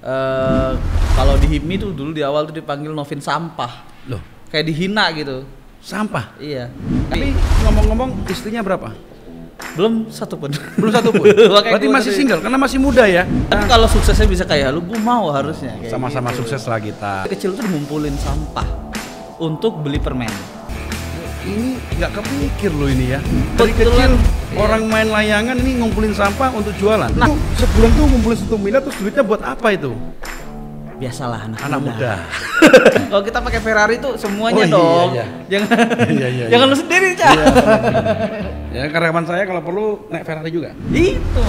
Eh, Kalau di HIPMI tuh dulu di awal tuh dipanggil Novin sampah. Loh, Kayak dihina gitu. sampah. Iya. Tapi ngomong-ngomong istrinya berapa? Belum satu pun. Belum satu pun. Makanya Berarti gua masih tadi- single karena masih muda ya. Tapi kalau suksesnya bisa kayak lu, gue mau harusnya. Kayak Sama-sama gitu. sukses lah kita. Kecil tuh ngumpulin sampah untuk beli permen. Ini nggak kepikir loh ini ya. Dari Kebetulan, kecil orang main layangan ini ngumpulin sampah untuk jualan. Nah, sebulan tuh ngumpulin 1 miliar terus duitnya buat apa itu? Biasalah Anak muda. Kalau kita pakai Ferrari tuh semuanya Oh, iya, dong. iya. Jangan Iya. jangan lu sendiri, Cak. Ya karyawan saya kalau perlu naik Ferrari juga. Itu.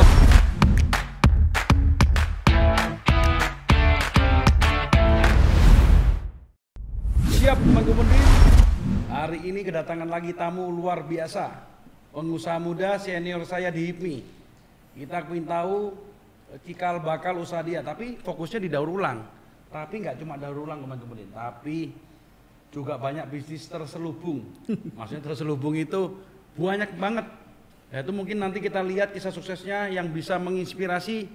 Siap Bang Gubernur. Hari ini kedatangan lagi tamu luar biasa. Pengusaha muda senior saya di HIPMI. Kita ingin tahu cikal bakal usaha dia, tapi fokusnya di daur ulang. Tapi nggak cuma daur ulang Bang Gubernur, tapi juga banyak bisnis terselubung. Maksudnya terselubung itu banyak banget. Ya, itu mungkin nanti kita lihat kisah suksesnya yang bisa menginspirasi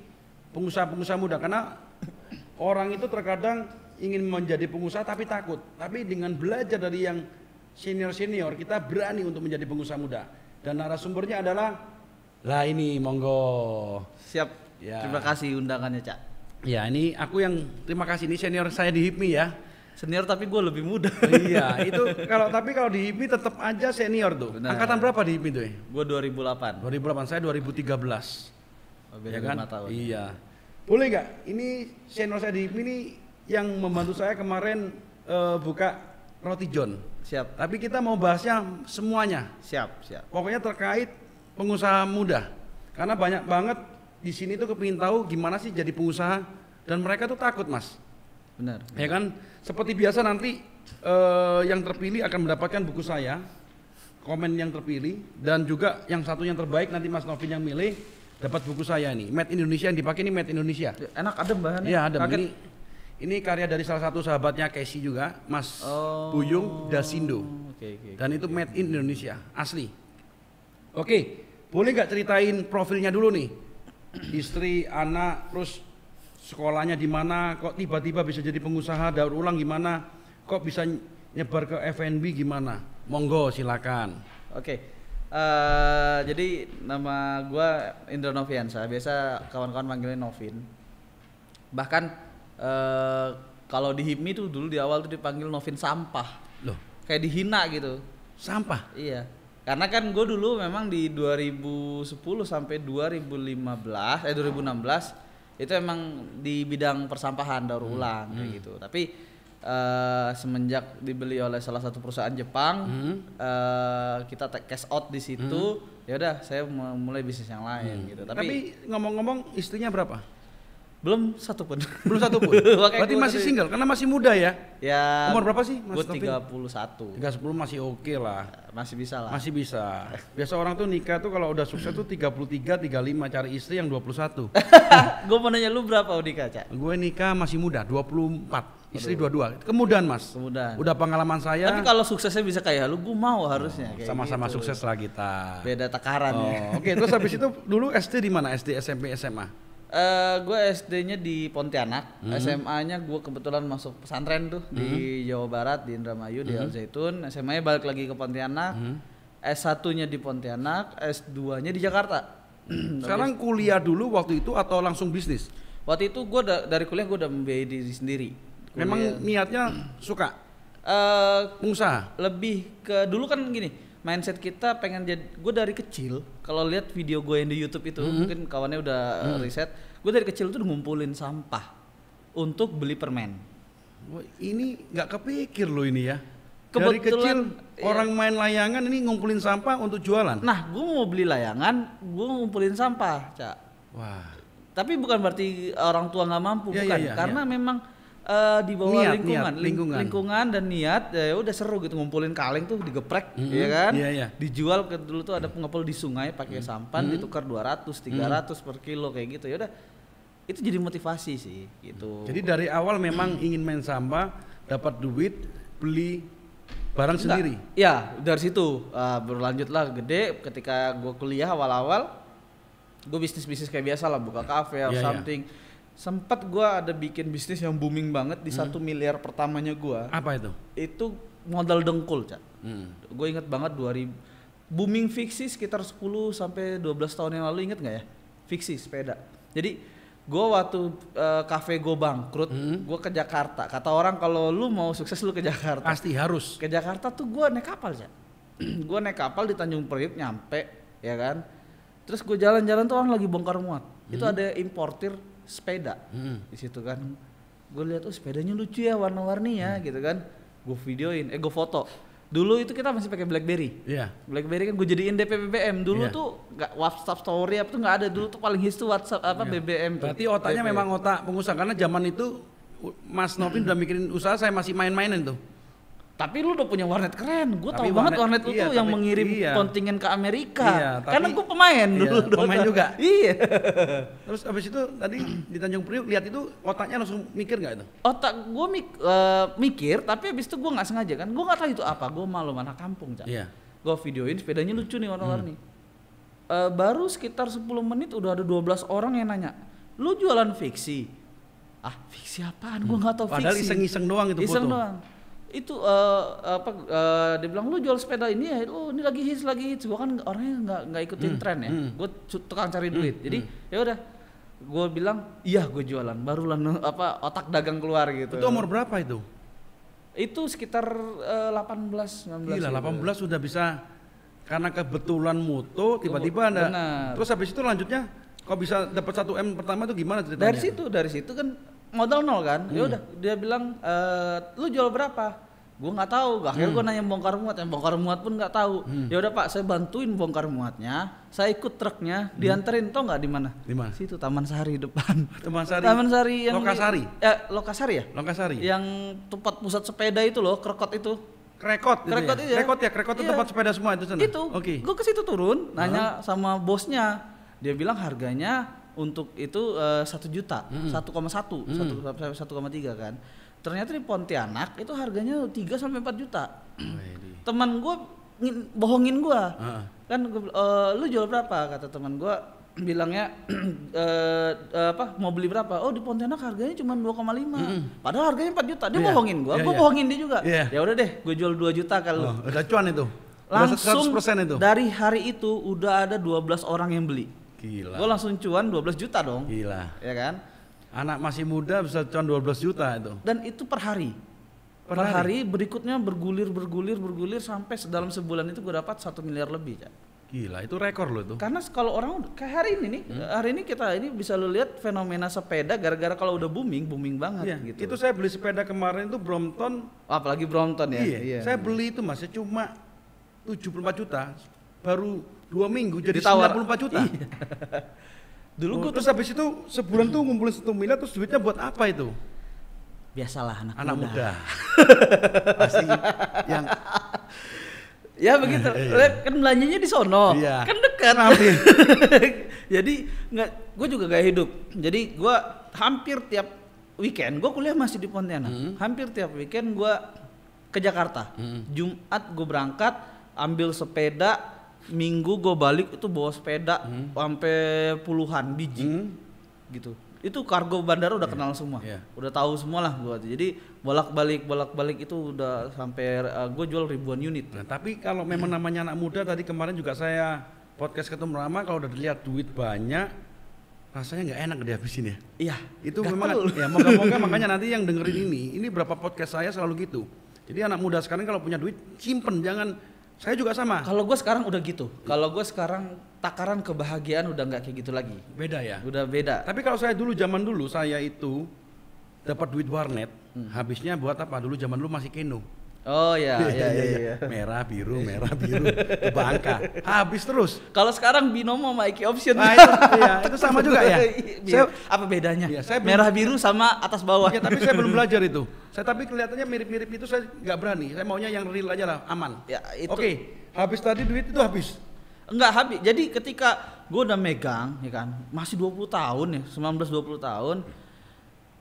pengusaha-pengusaha muda, karena orang itu terkadang ingin menjadi pengusaha tapi takut. Tapi dengan belajar dari yang senior-senior, kita berani untuk menjadi pengusaha muda. Dan narasumbernya adalah, lah ini monggo. Siap. Ya. Terima kasih undangannya, Cak. Ya ini aku yang terima kasih, ini senior saya di HIPMI ya. Senior tapi gue lebih muda. Iya itu kalau di HIPMI tetap aja senior tuh. Benar. Angkatan berapa di HIPMI tuh? Gue 2008. 2008, saya 2013. Oh, beda Ya kan? 5 tahun. Iya. Boleh nggak? Ini senior saya di HIPMI ini yang membantu saya kemarin buka roti John. Siap. Tapi kita mau bahasnya semuanya. Siap. Pokoknya terkait pengusaha muda. Karena banyak banget di sini tuh kepingin tahu gimana sih jadi pengusaha, dan mereka tuh takut, Mas. Benar. Ya kan? Seperti biasa nanti yang terpilih akan mendapatkan buku saya, komen yang terpilih, dan juga yang satu yang terbaik nanti Mas Novin yang milih dapat buku saya nih. Made Indonesia, yang dipakai ini Made Indonesia. Enak adem bahannya. Iya, ada. Kaget. Ini karya dari salah satu sahabatnya Casey juga, Mas Oh. Buyung Dasindo. Oke. Dan itu Made in Indonesia, asli. Oke, boleh nggak ceritain profilnya dulu nih? Istri, anak, terus sekolahnya di mana? Kok tiba-tiba bisa jadi pengusaha daur ulang gimana? Kok bisa nyebar ke F&B gimana? Monggo silakan. Oke. Jadi nama gue Indra Noviansa, biasa kawan-kawan manggilnya Novin. Bahkan kalau di HIPMI tuh dulu di awal tuh dipanggil Novin sampah. Loh, Kayak dihina gitu. sampah. Iya. Karena kan gue dulu memang di 2010 sampai 2016 itu emang di bidang persampahan daur ulang kayak gitu. Tapi semenjak dibeli oleh salah satu perusahaan Jepang, kita cash out di situ. Ya udah, saya mulai bisnis yang lain gitu. Tapi ngomong-ngomong istrinya berapa? Belum satu pun. Belum satu pun. Makanya Berarti gua masih tadi- single karena masih muda ya. Ya. Umur berapa sih, Mas Gue Novin? 31. 30 masih oke lah. Masih bisa lah. Masih bisa. Biasa orang tuh nikah tuh kalau udah sukses tuh 33, 35, cari istri yang 21. Gue mau nanya lu berapa Udika, Cak? Gue nikah masih muda, 24. Istri 22. Kemudahan, Mas. Kemudahan. Udah pengalaman saya. Tapi kalau suksesnya bisa kayak lu, gue mau harusnya kayak Sama-sama gitu. sukses lah kita. Beda takaran ya. Oh, oke, terus habis itu dulu SD di mana? SD, SMP, SMA? Gue SD-nya di Pontianak, SMA-nya gue kebetulan masuk pesantren tuh di Jawa Barat di Indramayu di Al Zaitun. SMA-nya balik lagi ke Pontianak, S1-nya di Pontianak, S2-nya di Jakarta. Sekarang kuliah dulu waktu itu atau langsung bisnis? Waktu itu gue dari kuliah gue udah membiayai diri sendiri. Memang Kuliah. niatnya suka pengusaha? Lebih ke dulu kan gini, mindset kita pengen jadi, gue dari kecil kalau lihat video gue yang di YouTube itu mungkin kawannya udah riset, gue dari kecil tuh udah ngumpulin sampah untuk beli permen. Wah, ini nggak kepikir loh ini ya. Dari Kebetulan, kecil iya. orang main layangan ini ngumpulin sampah untuk jualan. Nah, gue mau beli layangan, gue ngumpulin sampah, Cak. Wah, Tapi bukan berarti orang tua nggak mampu, Iya, bukan. iya, iya, Karena iya. memang di bawah Niat, lingkungan, lingkungan. lingkungan dan niat, ya udah seru gitu ngumpulin kaleng tuh digeprek, ya kan? Iya, iya. Dijual ke dulu tuh ada pengepul di sungai pakai sampan ditukar 200, 300 per kilo kayak gitu. Ya udah, itu jadi motivasi sih, gitu. jadi dari awal memang ingin main sampah, dapat duit, beli barang sendiri. Ya dari situ berlanjutlah gede. Ketika gue kuliah awal-awal, gue bisnis kayak biasa lah, buka kafe or Iya, iya. something. Sempet gua ada bikin bisnis yang booming banget di 1 miliar pertamanya gua. Apa itu? Itu modal dengkul, Cak. Gue inget banget 2000 booming fiksi sekitar 10 sampai 12 tahun yang lalu, inget nggak ya? Fiksi sepeda. Jadi gue waktu cafe gue bangkrut, gue ke Jakarta. Kata orang kalau lu mau sukses lu ke Jakarta. Pasti harus. Ke Jakarta tuh gue naik kapal, Cak. Gue naik kapal di Tanjung Priok nyampe, ya kan. Terus gue jalan-jalan tuh orang lagi bongkar muat. Itu ada importir sepeda di situ kan. Gue lihat sepedanya lucu ya, warna-warni ya, gitu kan. Gue videoin, gue foto. Dulu itu kita masih pakai BlackBerry. Iya. BlackBerry kan gue jadiin DP BBM. Dulu tuh nggak WhatsApp story apa tuh nggak ada. Dulu tuh paling hits tuh WhatsApp apa BBM tuh. Berarti otaknya BBM. memang otak pengusaha, karena zaman itu Mas Novin udah mikirin usaha, saya masih main-mainin tuh. Tapi lu udah punya warnet keren. Gue Tapi tahu banget warnet lu iya, tuh yang tapi- mengirim iya. kontingen ke Amerika. Iya, tapi- Karena gue pemain Iya, dulu. pemain juga. Iya. Terus abis itu tadi di Tanjung Priok lihat itu, otaknya langsung mikir nggak itu? Otak gue mikir, tapi abis itu gue nggak sengaja kan. Gue nggak tahu itu apa. Gue malu anak kampung, Cak. Iya. Gue videoin sepedanya lucu nih warna-warni. Baru sekitar 10 menit udah ada 12 orang yang nanya, lu jualan fiksi? Ah, fiksi apaan? Gue nggak tahu fiksi. Padahal iseng-iseng doang itu Iseng foto. doang. Itu dia bilang lu jual sepeda ini ya, oh ini lagi hits. Gue kan orangnya nggak ikutin tren ya. Gue tukang cari duit. Jadi ya udah, gue bilang iya gue jualan. Barulah otak dagang keluar gitu. Itu umur berapa itu? Itu sekitar 18 19. Gila, gitu. 18 sudah bisa, karena kebetulan moto tiba-tiba ada. Benar. Terus habis itu lanjutnya kok bisa dapat 1 M pertama itu gimana ceritanya? Dari situ kan modal nol kan. Ya udah, dia bilang lu jual berapa? Gue nggak tahu. Akhirnya gue nanya bongkar muat, yang bongkar muat pun nggak tahu. Ya udah Pak, saya bantuin bongkar muatnya. Saya ikut truknya, dianterin. Tau nggak di mana? Di mana? Situ Taman Sari depan. Taman Sari yang Lokasari? Lokasari ya? Lokasari? Yang tempat pusat sepeda itu loh, Krekot itu. Krekot Krekot itu iya. ya? Krekot itu Iya. tempat sepeda semua itu sana? Itu, Oke. gue ke situ turun, nanya sama bosnya. Dia bilang harganya untuk itu 1 juta, 1,1, 1,3 kan. Ternyata di Pontianak itu harganya 3 sampai 4 juta. Teman gue bohongin gue. Kan lu jual berapa? Kata teman gue, bilangnya mau beli berapa? Oh di Pontianak harganya cuma 2,5. Padahal harganya 4 juta. Dia bohongin gue, gue bohongin dia juga. Ya udah deh, gue jual 2 juta kalau. Udah cuan itu. Langsung 100% itu. dari hari itu udah ada 12 orang yang beli. Gila. Gue langsung cuan 12 juta dong. Gila. Ya kan? Anak masih muda bisa cuan 12 juta itu. Dan itu per hari. Per hari berikutnya bergulir sampai dalam sebulan itu gue dapat 1 miliar lebih, Cak. Gila, itu rekor loh itu. Karena kalau orang kayak hari ini nih, hari ini kita ini bisa lo lihat fenomena sepeda gara-gara kalau udah booming banget gitu. Itu saya beli sepeda kemarin itu Brompton. Apalagi Brompton ya. Iya. Saya beli itu Mas cuma 74 juta. Baru 2 minggu jadi Ditawar. 94 juta. Iya. Dulu gue terus habis itu sebulan tuh ngumpulin 1 miliar, terus duitnya buat apa itu? biasalah anak muda. Pasti yang ya begitu. Kan belanjanya di sono. Iya. Kan dekat. Jadi gue juga gaya hidup. Jadi gue hampir tiap weekend, gue kuliah masih di Pontianak. Hampir tiap weekend gue ke Jakarta. Jumat gue berangkat, ambil sepeda. Minggu gue balik itu bawa sepeda sampai puluhan biji gitu. Itu kargo bandara udah kenal semua, udah tahu semua lah gue. Jadi bolak balik itu udah sampai gue jual ribuan unit. Nah, tapi kalau memang namanya anak muda, tadi kemarin juga saya podcast ketemu Rama, kalau udah dilihat duit banyak rasanya nggak enak dihabisin ya. Iya. Itu memang ya, moga-moga makanya nanti yang dengerin ini berapa podcast saya selalu gitu. Jadi anak muda sekarang kalau punya duit simpen, jangan. Saya juga sama. Kalau gue sekarang udah gitu. Kalau gue sekarang takaran kebahagiaan udah nggak kayak gitu lagi. Beda ya. Udah beda. Tapi kalau saya dulu zaman dulu saya itu dapat duit warnet, habisnya buat apa? Dulu zaman dulu masih Keno. Oh iya. Merah biru ke Bangka. Habis terus. Kalau sekarang binomo sama Iki Option. Nah, itu sama juga ya. Apa bedanya? Iya, saya merah biru sama atas bawah. Ya, tapi saya belum belajar itu. Tapi kelihatannya mirip-mirip itu, saya nggak berani. Saya maunya yang real aja lah, aman. Ya, itu. Oke, habis tadi duit itu habis. Enggak habis. Jadi ketika gue udah megang, ya kan, masih 20 tahun ya, 19-20 tahun.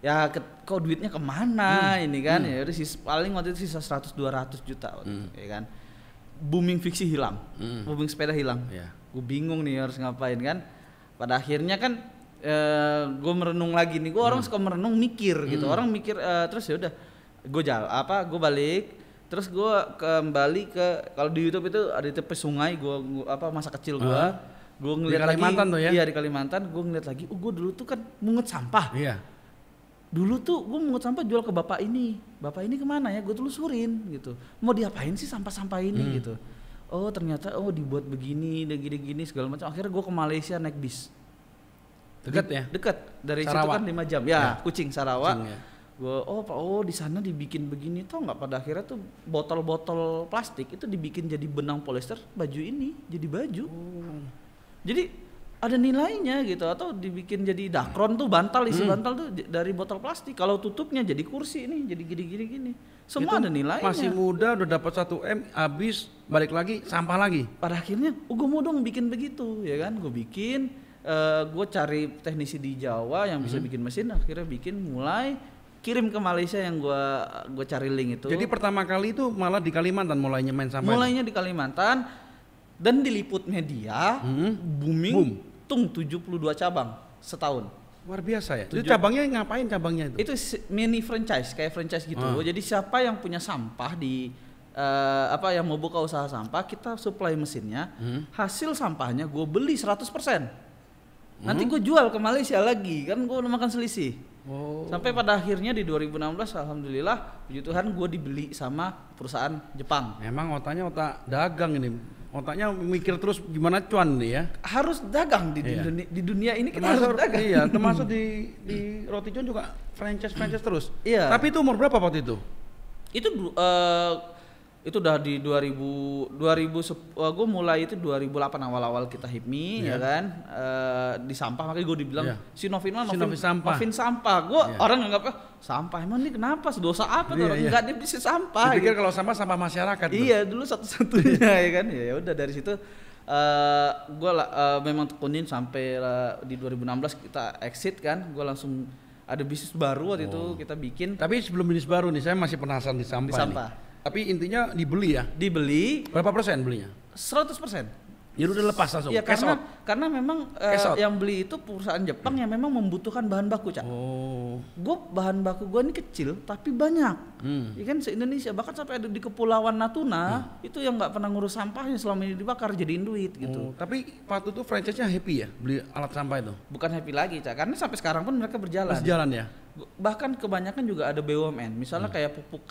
Ya kok duitnya kemana ini kan, ya udah paling waktu itu sisa 100-200 juta ya kan. Booming fiksi hilang, booming sepeda hilang. Gue bingung nih harus ngapain kan. Pada akhirnya kan gue merenung lagi nih. Gue orang suka merenung mikir gitu. Orang mikir terus ya udah gue balik. Terus gue kembali ke kalau di YouTube itu ada di tepi sungai. Gue masa kecil gue ngeliat di Kalimantan lagi, tuh ya? Iya di Kalimantan. Gue ngeliat lagi. Gue dulu tuh kan mungut sampah. Iya. Dulu tuh gue mungut sampah jual ke bapak ini kemana ya? Gue telusurin gitu. Mau diapain sih sampah-sampah ini gitu? Oh ternyata dibuat begini dan gini-gini segala macam. Akhirnya gue ke Malaysia naik bis. Dekat ya? Dekat dari Sarawak. situ kan 5 jam. Ya, Kucing Sarawak. Kucing, ya. Gue di sana dibikin begini, tau nggak? Pada akhirnya tuh botol-botol plastik itu dibikin jadi benang polyester, baju ini jadi baju. Jadi ada nilainya gitu, atau dibikin jadi dakron tuh bantal, isi bantal tuh dari botol plastik. Kalau tutupnya jadi kursi ini, jadi gini. Semua Itu ada nilainya. Masih muda udah dapat 1 M, habis balik lagi sampah lagi. Pada akhirnya, gue mau dong bikin begitu, ya kan? Gue bikin, gue cari teknisi di Jawa yang bisa bikin mesin, akhirnya bikin, mulai kirim ke Malaysia yang gue cari link itu. Jadi pertama kali itu malah di Kalimantan mulainya main sampah. Mulainya di Kalimantan dan diliput media, booming, tung 72 cabang setahun. Luar biasa ya. Itu cabangnya ngapain cabangnya itu? Itu mini franchise, kayak franchise gitu. Jadi siapa yang punya sampah di yang mau buka usaha sampah, kita supply mesinnya, hasil sampahnya gue beli 100%. Nanti gue jual ke Malaysia lagi, kan gue udah makan selisih. Sampai pada akhirnya di 2016 alhamdulillah puji Tuhan gue dibeli sama perusahaan Jepang. Memang otaknya otak dagang ini. Otaknya mikir terus gimana cuan nih ya. Harus dagang di dunia ini, kita harus dagang. Iya, termasuk di Roti John juga franchise terus. Iya. Tapi itu umur berapa waktu itu? Itu udah di 2000 gue mulai itu 2008 awal-awal kita HIPMI ya kan, di sampah, makanya gue dibilang si Novin sampah. Gue orang nganggapnya sampah, emang ini kenapa, dosa apa tuh orang enggak, dia bisa sampah. Dipikir kalau sampah masyarakat. Iya dulu satu-satunya ya kan. Ya udah dari situ gue memang tekunin sampai di 2016 kita exit kan, gue langsung ada bisnis baru waktu itu kita bikin. Tapi sebelum bisnis baru nih, saya masih penasaran di sampah. Tapi intinya dibeli ya? Dibeli. Berapa persen belinya? 100%. Jadi udah lepas langsung? Iya, karena memang yang beli itu perusahaan Jepang yang memang membutuhkan bahan baku, Cak. Gue bahan baku gue ini kecil tapi banyak. Ya kan se-Indonesia, bahkan sampai ada di Kepulauan Natuna itu yang nggak pernah ngurus sampahnya, selama ini dibakar jadiin duit gitu. Tapi waktu itu franchise-nya happy ya beli alat sampah itu? Bukan happy lagi, Cak, karena sampai sekarang pun mereka berjalan. Masih jalan ya? Bahkan kebanyakan juga ada BUMN, misalnya kayak pupuk,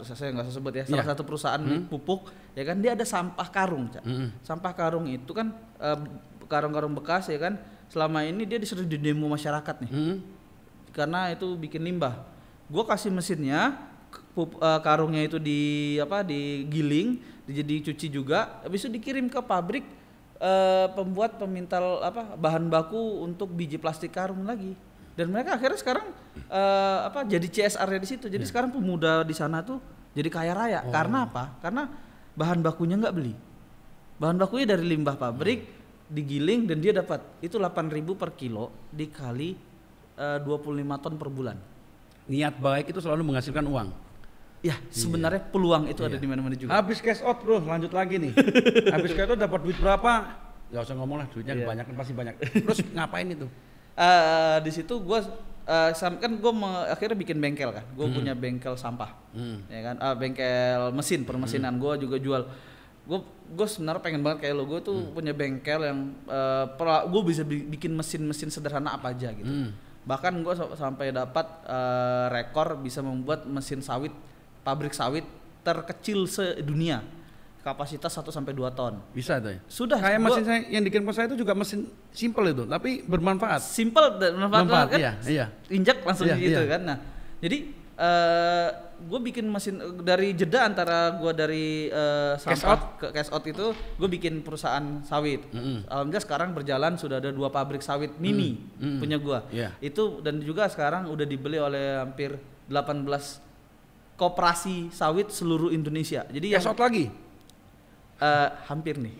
saya nggak usah sebut ya, salah satu perusahaan pupuk, ya kan, dia ada sampah karung, Cak. Sampah karung itu kan karung-karung bekas ya kan, selama ini dia disuruh di demo masyarakat nih, karena itu bikin limbah. Gue kasih mesinnya, karungnya itu digiling, jadi cuci juga, habis itu dikirim ke pabrik pembuat pemintal bahan baku untuk biji plastik karung lagi. Dan mereka akhirnya sekarang jadi CSR-nya di situ. Jadi sekarang pemuda di sana tuh jadi kaya raya. Karena apa? Karena bahan bakunya nggak beli. Bahan bakunya dari limbah pabrik, digiling, dan dia dapat itu 8.000 per kilo dikali 25 ton per bulan. Niat baik itu selalu menghasilkan uang. Ya, sebenarnya peluang itu ada di mana-mana juga. Habis cash out, bro, lanjut lagi nih. Habis cash out dapat duit berapa? Gak usah ngomong lah, duitnya kebanyakan, pasti banyak. Terus ngapain itu? Di situ gue kan gue akhirnya bikin bengkel kan, gue punya bengkel sampah, ya kan, bengkel mesin permesinan, gue juga jual. Gue sebenarnya pengen banget kayak lo, gue tuh punya bengkel yang gue bisa bikin mesin-mesin sederhana apa aja gitu. Bahkan gue sampai dapat rekor bisa membuat mesin sawit, pabrik sawit terkecil sedunia. Kapasitas 1-2 ton. Bisa tuh ya? Sudah. Kayak mesin saya yang dikirim ke saya itu juga mesin simple itu, tapi bermanfaat. Simple dan bermanfaat kan? Iya. Injak langsung gitu kan. Nah, jadi gue bikin mesin dari jeda antara gue dari sampah ke cash out itu, gue bikin perusahaan sawit. Alhamdulillah sekarang berjalan, sudah ada 2 pabrik sawit mini punya gue. Itu dan juga sekarang udah dibeli oleh hampir 18 koperasi sawit seluruh Indonesia. Jadi cash out lagi? Hampir nih.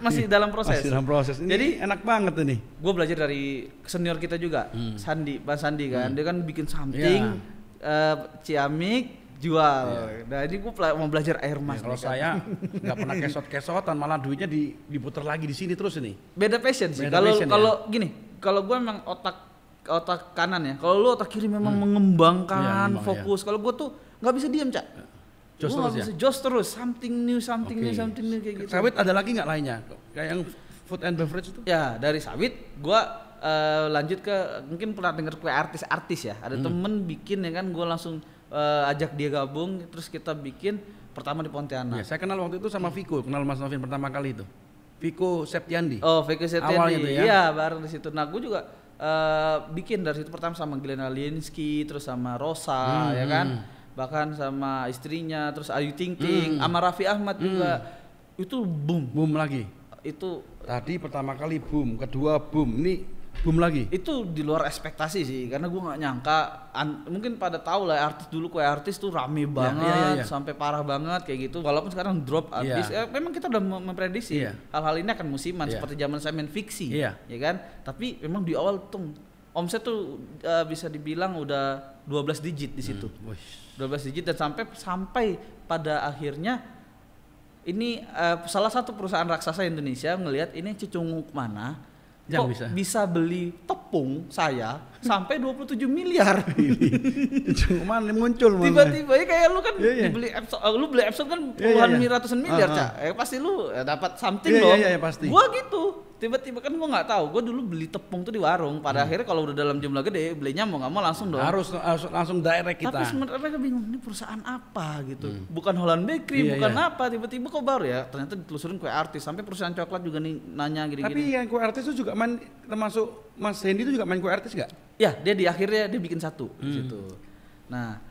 Masih dalam proses. Ini jadi enak banget ini. Gue belajar dari senior kita juga, Pak Sandi kan. Dia kan bikin something, ciamik, jual. Nah ini gue mau belajar air mas. Kalau saya nggak pernah kesot-kesotan, malah duitnya diputar lagi di sini terus ini. Beda passion sih. Kalau gini, kalau gue memang otak kanan ya. Kalau lu otak kiri memang mengembangkan, fokus. Kalau gue tuh nggak bisa diam, Cak. Gue nggak bisa jos terus, something new kayak gitu. Sawit ada lagi nggak lainnya? Kayak yang food and beverage itu? Ya dari sawit, gue lanjut ke mungkin pernah denger kue artis ya. Ada temen bikin ya kan, gue langsung ajak dia gabung, terus kita bikin pertama di Pontianak. Ya, saya kenal waktu itu sama Viko, kenal Mas Novin pertama kali itu. Viko Septiandi. Oh, Viko Septiandi. Awalnya itu ya. Iya, bareng di situ. Nah, gue juga bikin dari situ pertama sama Glenn Alinsky, terus sama Rosa ya kan. Bahkan sama istrinya, terus Ayu Ting Ting, sama Raffi Ahmad juga. Itu boom lagi. Itu tadi pertama kali boom, kedua boom, ini boom lagi. Itu di luar ekspektasi sih, karena gue nggak nyangka. Mungkin pada tahu lah artis dulu, kue artis tuh rame banget, sampai parah banget kayak gitu. Walaupun sekarang drop artis, memang kita udah memprediksi hal-hal ini akan musiman seperti zaman saya main fiksi, ya kan. Tapi memang di awal tuh omset tuh bisa dibilang udah 12 digit di situ, 12 digit dan sampai pada akhirnya ini salah satu perusahaan raksasa Indonesia ngelihat ini cecunguk mana. Kok bisa beli tepung saya sampai 27 miliar. Cuman muncul tiba-tiba ya kayak lu kan dibeli lu beli Epson kan puluhan ratusan miliar, Cak. Pasti lu dapat something dong. Pasti. Gua gitu. Tiba-tiba kan gua nggak tahu. Gua dulu beli tepung tuh di warung. Pada akhirnya kalau udah dalam jumlah gede, belinya mau nggak mau langsung dong. Harus langsung direct kita. Tapi sebenarnya mereka bingung ini perusahaan apa gitu. Bukan Holland Bakery, bukan apa. Tiba-tiba kok baru ya. Ternyata ditelusurin kue artis. Sampai perusahaan coklat juga nih nanya gini-gini. Tapi yang kue artis itu juga main, termasuk Mas Hendy itu juga main kue artis nggak? Ya, dia di akhirnya dia bikin satu di situ. Nah,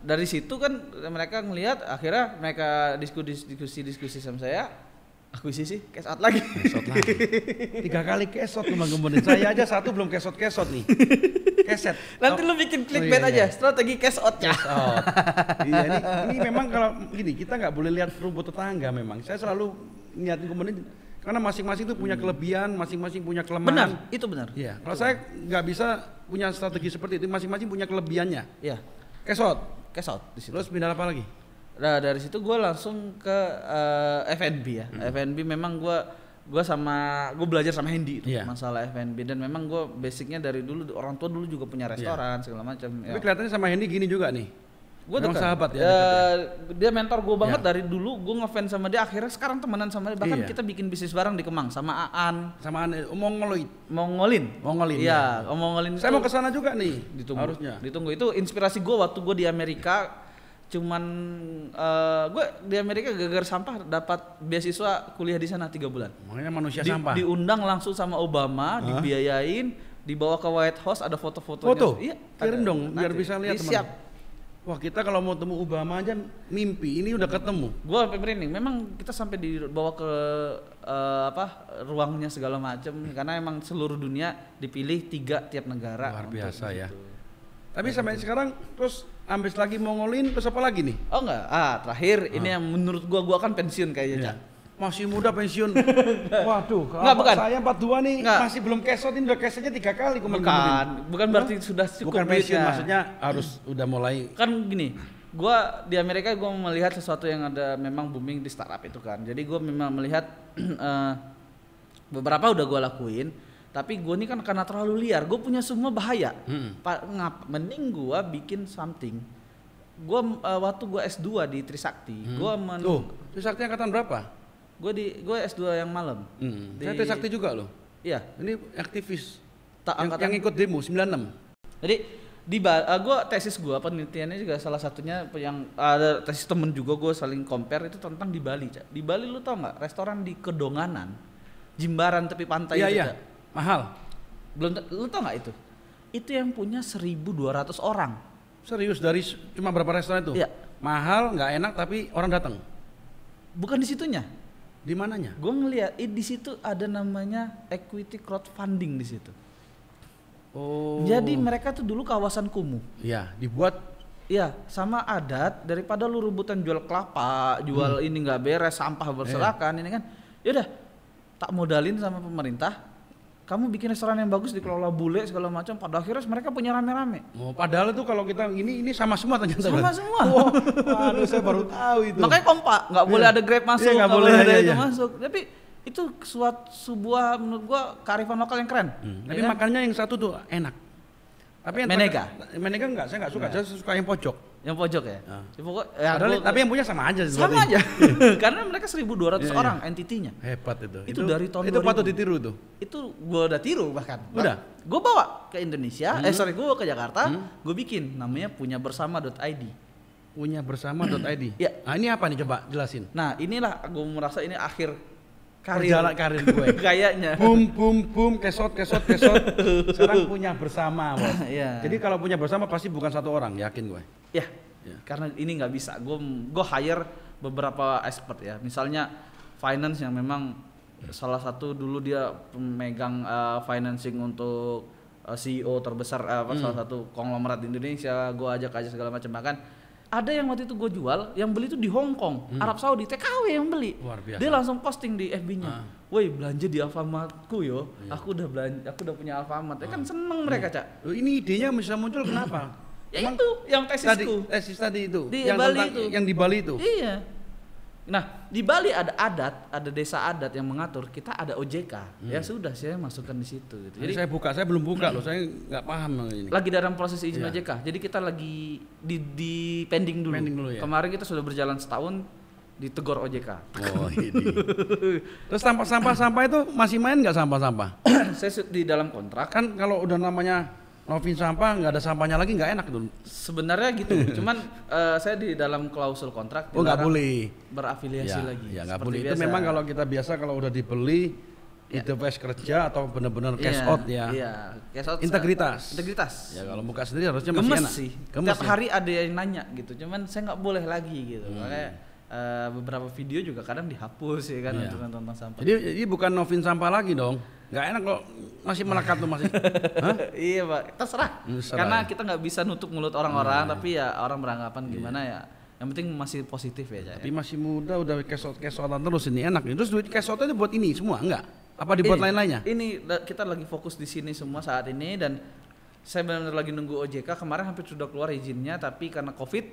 dari situ kan mereka ngelihat, akhirnya mereka diskusi sama saya. Akuisisi, cash out lagi. 3 kali cash out kemudian. Saya aja satu belum cash out nih. Keset. Nanti lu bikin clickbait aja, strategi cash out ya. Iya, ini memang kalau gini, kita nggak boleh lihat rumput tetangga memang. Saya selalu niatin kemudian karena masing-masing itu punya kelebihan, masing-masing punya kelemahan. Benar, itu benar. Iya. Kalau saya nggak bisa punya strategi seperti itu, masing-masing punya kelebihannya. Iya. Cash out di situ. Terus pindah apa lagi? Nah, dari situ gue langsung ke F&B ya. F&B memang gue belajar sama Hendy itu masalah F&B, dan memang gue basicnya dari dulu orang tua dulu juga punya restoran segala macam. Tapi kelihatannya sama Hendy gini juga nih. Gue dekat. Sahabat ya. Dia mentor gue banget dari dulu. Gue ngefans sama dia. Akhirnya sekarang temenan sama dia. Bahkan kita bikin bisnis bareng di Kemang sama Aan. Mongolin. Iya, Mongolin. Saya mau kesana juga nih. Ditunggu. Itu inspirasi gue waktu gue di Amerika. Cuman gue di Amerika gara-gara sampah dapat beasiswa kuliah di sana 3 bulan. Makanya manusia sampah. Diundang langsung sama Obama, dibiayain, dibawa ke White House, ada foto-fotonya. Foto? Iya. Kirim dong biar bisa lihat teman. Siap. Wah, kita kalau mau temu Obama aja mimpi, ini udah ketemu. Gue sampai merinding. Memang kita sampai dibawa ke ruangnya segala macam, karena emang seluruh dunia dipilih 3 tiap negara. Luar biasa ya. Tapi sampai sekarang terus ambis lagi Mongolin, terus apa lagi nih? Oh enggak, terakhir ini yang menurut gua akan pensiun kayaknya, Cak. Masih muda pensiun. Waduh, bukan. Saya 42 nih, masih belum kesot, ini udah kesotnya 3 kali Bukan berarti sudah cukup. Bukan pensiun, maksudnya harus udah mulai. Kan gini, gua di Amerika gua melihat sesuatu yang ada memang booming di startup itu kan. Jadi gua memang melihat beberapa udah gua lakuin. Tapi gue ini kan karena terlalu liar, gue punya semua bahaya. Mending gue bikin something. Gue waktu gue S2 di Trisakti, Trisakti angkatan berapa? Gue S2 yang malam. Saya Trisakti juga loh. Iya. Ini aktivis. Yang ikut demo 96. Jadi gue tesis gue penelitiannya juga salah satunya yang ada tesis temen juga gue saling compare itu tentang di Bali. Di Bali lu tau nggak restoran di Kedonganan, Jimbaran tepi pantai itu. Iya. Mahal. Belum, lu tau nggak itu? Itu yang punya 1.200 orang. Serius, dari cuma berapa restoran itu? Iya. Mahal, nggak enak, tapi orang datang. Bukan di situnya. Di mananya? Gue ngeliat di situ ada namanya equity crowdfunding di situ. Oh. Jadi mereka tuh dulu kawasan kumuh. Iya, dibuat. Iya, sama adat daripada lu rebutan jual kelapa, jual ini nggak beres, sampah berserakan ini kan. Yaudah, tak modalin sama pemerintah. Kamu bikin restoran yang bagus dikelola bule segala macam, pada akhirnya mereka punya rame-rame. Oh, padahal itu kalau kita ini sama semua ternyata. Sama semua. Waduh, saya baru tahu itu. Makanya kompak, nggak boleh ada Grab masuk, nggak boleh ada itu masuk. Tapi itu sebuah menurut gua kearifan lokal yang keren. Tapi makannya yang satu tuh enak. Tapi yang Menega enggak, saya enggak suka. Saya suka yang pojok. Yang pojok ya? Tapi yang punya sama aja. Sama aja. Karena mereka 1.200 orang entitinya. Hebat itu. Itu dari tahun itu 2000. Patut ditiru tuh. Itu gua udah tiru bahkan. Udah. Gua bawa ke Indonesia, gua ke Jakarta, gua bikin namanya punyabersama.id. Punyabersama.id. Ya. Nah, ini apa nih coba jelasin. Nah, inilah gua merasa ini akhir karir gue. Kayaknya. Boom, kesot. Sekarang punya bersama, Bos. Iya. Jadi kalau punya bersama pasti bukan satu orang, yakin gue. Ya. Karena ini nggak bisa. Gue hire beberapa expert ya. Misalnya finance yang memang salah satu dulu dia pemegang financing untuk CEO terbesar salah satu konglomerat di Indonesia. Gue ajak aja segala macam, bahkan ada yang waktu itu gue jual, yang beli itu di Hong Kong, Arab Saudi, TKW yang beli. Luar biasa. Dia langsung posting di FB-nya. Woi, belanja di Alfamartku yo. Iya. Aku udah punya Alfamart. Ya kan seneng mereka, Cak. Ini idenya bisa muncul kenapa? Ya emang itu yang tesisku. Tesis tadi itu. Di Bali itu. Yang di Bali itu. Iya. Nah, di Bali ada desa adat yang mengatur, kita ada OJK. Ya sudah, saya masukkan di situ gitu. Jadi saya belum buka loh, saya nggak paham ini. Lagi dalam proses izin OJK. Jadi kita lagi di pending dulu. Ya? Kemarin kita sudah berjalan setahun ditegor OJK. Oh, ini. Terus sampah itu masih main nggak sampah? Saya di dalam kontrak. Kan kalau udah namanya Novin sampah, nggak ada sampahnya lagi, nggak enak tuh. Sebenarnya gitu, cuman saya di dalam klausul kontrak nggak boleh berafiliasi lagi. Ya nggak boleh. Itu memang kalau kita biasa kalau udah dibeli itu cash kerja atau benar-benar cash out ya. Iya, cash out. Integritas. Ya kalau buka sendiri harusnya masih gemes enak. Sih. Tiap hari ada yang nanya gitu, cuman saya nggak boleh lagi gitu. Makanya beberapa video juga kadang dihapus ya kan untuk nonton sampah. Jadi bukan Novin sampah lagi dong. Nggak enak kok masih melekat tuh masih. Iya Pak, terserah. Karena kita nggak bisa nutup mulut orang-orang, tapi ya orang beranggapan gimana ya. Yang penting masih positif ya. Tapi masih muda udah kesotan terus ini enak. Terus duit kesotnya itu buat ini semua enggak? Apa dibuat lain-lainnya? Ini kita lagi fokus di sini semua saat ini dan saya benar-benar lagi nunggu OJK. Kemarin hampir sudah keluar izinnya, tapi karena COVID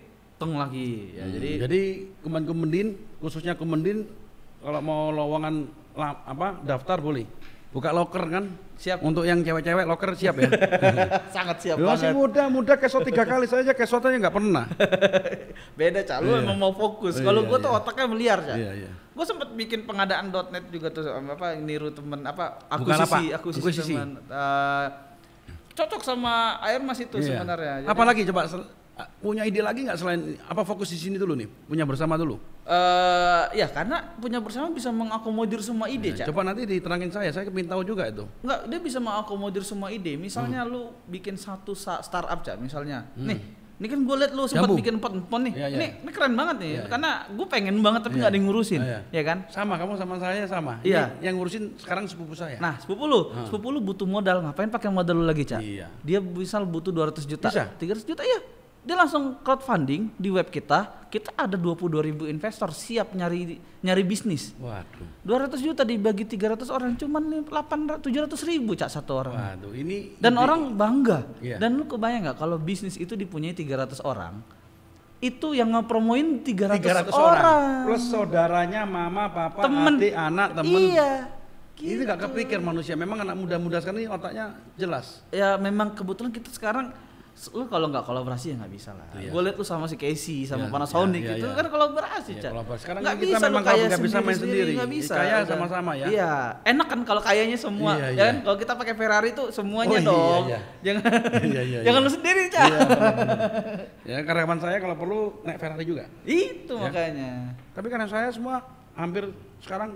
lagi. Ya, jadi Kemendin khususnya Kemendin kalau mau lowongan daftar boleh. Buka loker kan? Siap. Untuk yang cewek-cewek loker siap ya? Sangat siap banget. Masih muda kesot 3 kali saja kesotnya nggak pernah. Beda Cak, lu emang mau fokus. Kalau gue tuh otaknya meliar Cak. Gue sempet bikin pengadaan .net juga tuh niru temen akuisisi teman. Cocok sama Air Mas itu sebenarnya. Apalagi coba punya ide lagi nggak selain fokus di sini dulu nih? Punya bersama dulu. Ya karena punya bersama bisa mengakomodir semua ide, Cak. Coba nanti diterangin saya ingin tahu juga itu. Enggak, dia bisa mengakomodir semua ide. Misalnya lu bikin satu startup, Cak, misalnya. Ini kan gue liat lu sempat bikin empon nih. Ini keren banget nih. Karena gue pengen banget tapi nggak ada yang ngurusin, ya kan? Sama, kamu sama saya sama. Iya. Yang ngurusin sekarang sepupu saya. Nah, sepupu lu butuh modal. Ngapain pakai modal lu lagi, Cak? Iya. Dia misal butuh 200 juta. Bisa? 300 juta, iya. Dia langsung crowdfunding di web kita. Kita ada 22.000 investor siap nyari bisnis. Waduh. 200 juta dibagi 300 orang cuman 700.000 Cak satu orang. Waduh, ini dan orang bangga. Iya. Dan lu kebayang nggak kalau bisnis itu dipunyai 300 orang? Itu yang ngepromoin 300 orang. Plus saudaranya, mama, papa, temen, adik, anak, temen. Iya. Gitu. Ini gak kepikir manusia. Memang anak muda-muda sekarang ini otaknya jelas. Ya memang kebetulan kita sekarang lu kalau nggak kolaborasi ya nggak bisa lah. Gue liat lu sama si Casey sama Panasonic gitu kan kolaborasi, Cak. Sekarang nggak bisa memang nggak bisa main sendiri. Nggak bisa. Kaya sama-sama ya. Iya, enak kan kalau kayanya semua. Ya kan kalau kita pakai Ferrari tuh semuanya dong. Jangan lu sendiri, Cak. Ya karyawan saya kalau perlu naik Ferrari juga. Itu makanya. Tapi karena saya semua hampir sekarang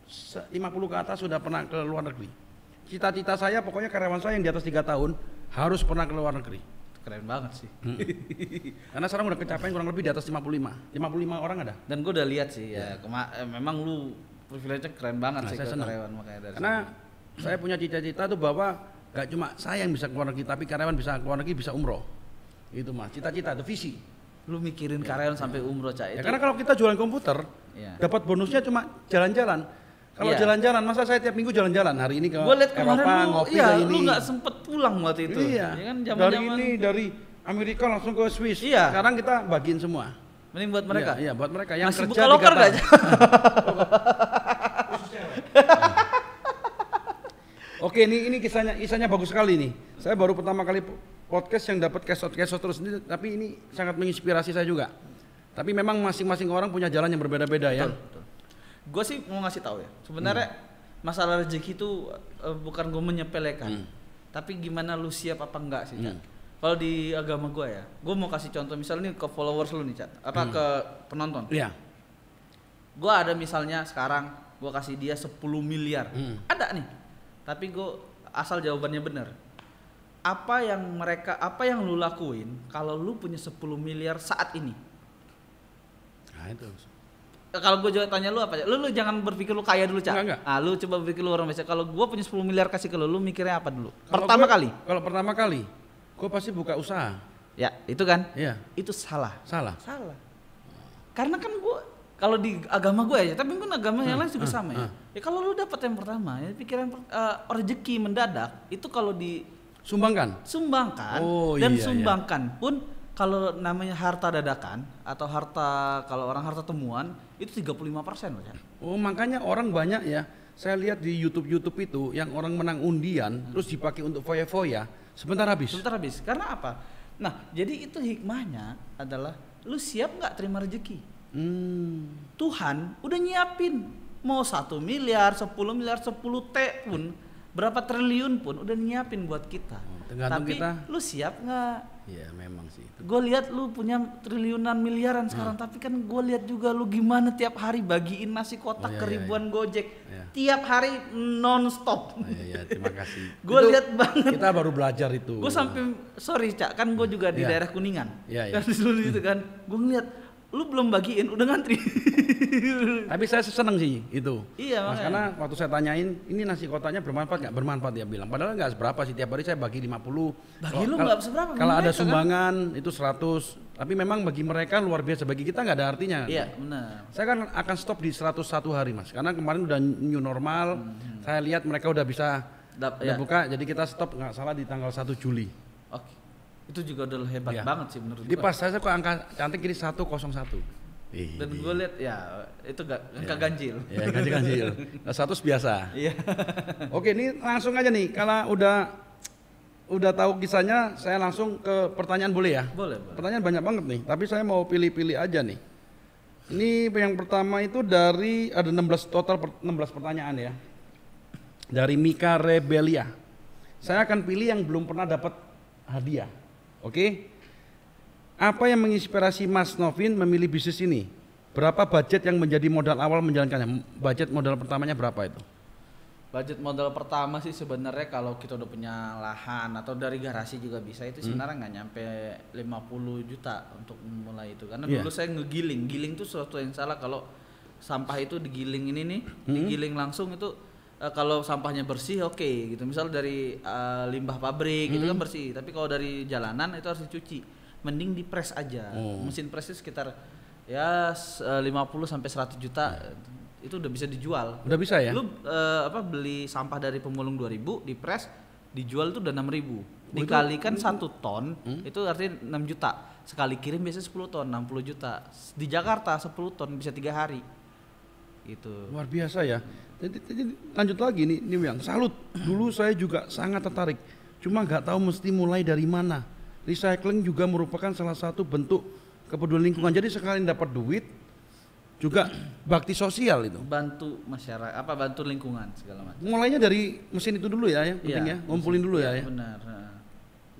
50 ke atas sudah pernah ke luar negeri. Cita-cita saya pokoknya karyawan saya yang di atas 3 tahun harus pernah ke luar negeri. Keren banget sih. Karena sekarang udah kecapean kurang lebih di atas 55 orang ada. Dan gue udah lihat sih ya, memang lu privilege-nya keren banget sih ke karyawan makanya dari karena saya punya cita-cita tuh bahwa gak cuma saya yang bisa ke luar negeri, tapi karyawan bisa ke luar negeri, bisa umroh. Itu mah cita-cita, itu visi. Lu mikirin karyawan sampai umroh, Cak. Ya, karena kalau kita jualan komputer, dapat bonusnya cuma jalan-jalan. Kalau jalan-jalan, masa saya tiap minggu jalan-jalan, hari ini ke Eropa, ngopi ke ini. Lu gak sempet pulang waktu itu. Iya, ya kan, dari Amerika langsung ke Swiss. Iya. Sekarang kita bagiin semua. Mending buat mereka? Iya, buat mereka. Yang masih kerja buka loker gak? Oke, ini kisahnya bagus sekali nih. Saya baru pertama kali podcast yang dapat kesot terus ini, tapi ini sangat menginspirasi saya juga. Tapi memang masing-masing orang punya jalan yang berbeda-beda ya. Betul. Gue sih mau ngasih tahu ya. Sebenarnya masalah rezeki itu bukan gue menyepelekan, tapi gimana lu siap apa enggak sih, Cat. Kalau di agama gue ya, gue mau kasih contoh misalnya nih ke followers lu nih, Cat. Ke penonton. Iya. Gue ada misalnya sekarang gue kasih dia 10 miliar. Ada nih. Tapi gue asal jawabannya bener. Apa yang lu lakuin kalau lu punya 10 miliar saat ini? Nah, itu. Kalau gue tanya lu apa? Lu jangan berpikir lu kaya dulu, Cak. Enggak. Lu coba berpikir lu orang biasa. Kalau gue punya 10 miliar kasih ke lu mikirnya apa dulu? Kalau pertama kali, gue pasti buka usaha. Ya, itu kan? Iya. Itu salah. Salah. Karena kan gue kalau di agama gue aja, tapi kan agama yang lain juga sama ya. Ya kalau lu dapat yang pertama, ya pikiran rezeki mendadak itu kalau Sumbangkan. Dan sumbangkan pun kalau namanya harta dadakan atau kalau orang harta temuan itu 35% loh, Cak. Oh, makanya orang banyak ya. Saya lihat di YouTube itu yang orang menang undian terus dipakai untuk foya-foya, sebentar habis. Karena apa? Nah, jadi itu hikmahnya adalah lu siap nggak terima rezeki? Tuhan udah nyiapin mau 1 miliar, 10 miliar, 10 T pun, berapa triliun pun udah nyiapin buat kita. Tergantung tapi kita. Lu siap nggak? Iya memang sih. Gue lihat lu punya triliunan miliaran sekarang, tapi kan gue lihat juga lu gimana tiap hari bagiin nasi kotak ke ribuan Gojek, tiap hari non-stop. Iya, terima kasih. Gue lihat banget. Kita baru belajar itu. Gue sampai sorry, Cak, kan gue juga di daerah Kuningan. Kan dulu itu kan, gue ngeliat lu belum bagiin udah ngantri. Tapi saya seneng sih itu. Iya, Mas, karena waktu saya tanyain ini nasi kotaknya bermanfaat nggak? Bermanfaat dia bilang. Padahal nggak seberapa sih, tiap hari saya bagi 50. Bagi lu nggak seberapa. Kalau ada sumbangan kan? Itu 100. Tapi memang bagi mereka luar biasa, bagi kita nggak ada artinya. Iya benar. Saya kan akan stop di 101 hari Mas. Karena kemarin udah new normal. Saya lihat mereka udah bisa buka, jadi kita stop nggak salah di tanggal 1 Juli. Oke. Itu juga udah hebat banget sih menurut gue. Di pas saya kok angka cantik ini 101. Dan gue lihat ya itu angka ganjil. Ya ganjil. 100 biasa. Iya. Oke, ini langsung aja nih. Kalau udah tahu kisahnya, saya langsung ke pertanyaan boleh ya? Boleh. Pertanyaan banyak banget nih, tapi saya mau pilih-pilih aja nih. Ini yang pertama itu dari ada 16 pertanyaan ya. Dari Mika Rebelia. Saya akan pilih yang belum pernah dapat hadiah. Oke. Apa yang menginspirasi Mas Novin memilih bisnis ini? Berapa budget yang menjadi modal awal menjalankannya? Budget modal pertamanya berapa itu? Budget modal pertama sih sebenarnya kalau kita udah punya lahan atau dari garasi juga bisa, itu sebenarnya nggak nyampe 50 juta untuk memulai itu. Karena dulu saya giling itu sesuatu yang salah. Kalau sampah itu digiling ini nih, digiling langsung itu kalau sampahnya bersih oke gitu. Misal dari limbah pabrik itu kan bersih, tapi kalau dari jalanan itu harus dicuci. Mending di press aja. Mesin pressnya sekitar ya 50 sampai 100 juta itu udah bisa dijual. Udah bisa ya? Lu beli sampah dari pemulung 2000 di press dijual itu udah 6000. Dikalikan 1 ton itu artinya 6 juta. Sekali kirim biasanya 10 ton 60 juta. Di Jakarta 10 ton bisa 3 hari. Itu. Luar biasa ya. Jadi lanjut lagi nih yang salut. Dulu saya juga sangat tertarik. Cuma nggak tahu mesti mulai dari mana. Recycling juga merupakan salah satu bentuk kepedulian lingkungan. Jadi sekali dapat duit juga bakti sosial itu. Bantu masyarakat, bantu lingkungan segala macam. Mulainya dari mesin itu dulu ya, yang penting ya, ngumpulin dulu ya. Benar.